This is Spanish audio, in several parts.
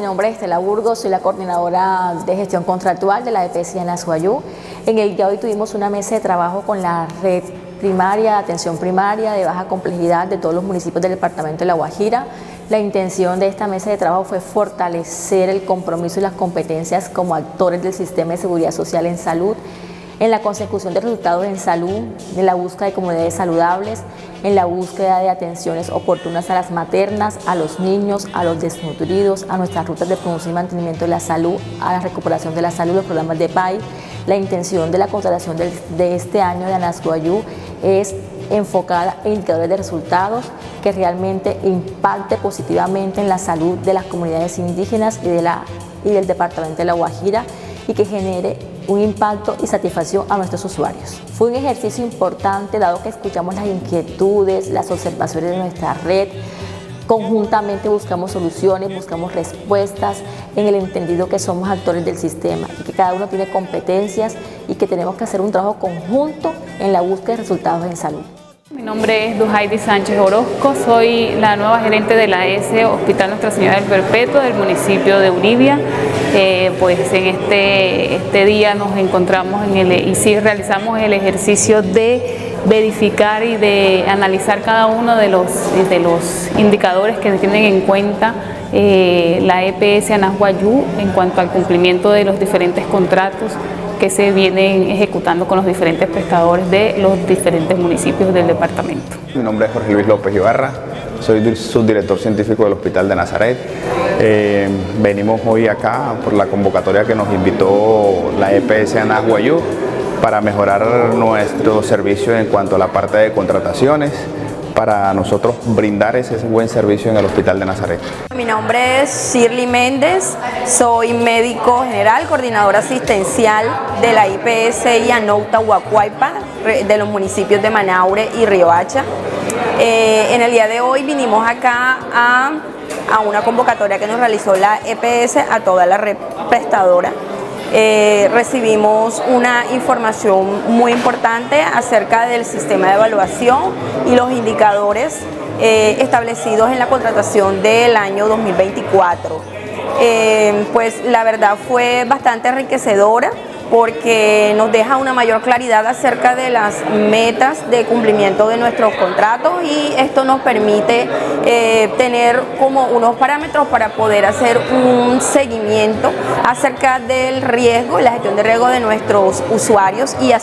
nombre es Estela Burgos, soy la coordinadora de gestión contractual de la EPS Anasguayú. En el día de hoy tuvimos una mesa de trabajo con la red primaria, atención primaria de baja complejidad de todos los municipios del departamento de La Guajira. La intención de esta mesa de trabajo fue fortalecer el compromiso y las competencias como actores del sistema de seguridad social en salud, en la consecución de resultados en salud, en la búsqueda de comunidades saludables, en la búsqueda de atenciones oportunas a las maternas, a los niños, a los desnutridos, a nuestras rutas de promoción y mantenimiento de la salud, a la recuperación de la salud, los programas de PAI. La intención de la contratación de este año de Anasguayú es enfocada en indicadores de resultados que realmente impacte positivamente en la salud de las comunidades indígenas y del departamento de La Guajira y que genere un impacto y satisfacción a nuestros usuarios. Fue un ejercicio importante dado que escuchamos las inquietudes, las observaciones de nuestra red. Conjuntamente buscamos soluciones, buscamos respuestas en el entendido que somos actores del sistema y que cada uno tiene competencias y que tenemos que hacer un trabajo conjunto en la búsqueda de resultados en salud. Mi nombre es Duhaidi Sánchez Orozco, soy la nueva gerente de la AS Hospital Nuestra Señora del Perpetuo del municipio de Uribia. Pues en este día nos encontramos y realizamos el ejercicio de verificar y de analizar cada uno de los indicadores que tienen en cuenta la EPS Anasguayú en cuanto al cumplimiento de los diferentes contratos que se vienen ejecutando con los diferentes prestadores de los diferentes municipios del departamento. Mi nombre es Jorge Luis López Ibarra, soy subdirector científico del Hospital de Nazaret. Venimos hoy acá por la convocatoria que nos invitó la EPS Anasguayú para mejorar nuestro servicio en cuanto a la parte de contrataciones, para nosotros brindar ese buen servicio en el Hospital de Nazaret. Mi nombre es Shirley Méndez, soy médico general, coordinadora asistencial de la IPS Yanouta Huacuaypa, de los municipios de Manaure y Riohacha. En el día de hoy vinimos acá a una convocatoria que nos realizó la EPS a toda la red prestadora. Recibimos una información muy importante acerca del sistema de evaluación y los indicadores establecidos en la contratación del año 2024. Pues la verdad fue bastante enriquecedora porque nos deja una mayor claridad acerca de las metas de cumplimiento de nuestros contratos y esto nos permite tener como unos parámetros para poder hacer un seguimiento acerca del riesgo y la gestión de riesgo de nuestros usuarios y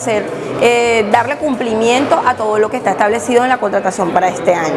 darle cumplimiento a todo lo que está establecido en la contratación para este año.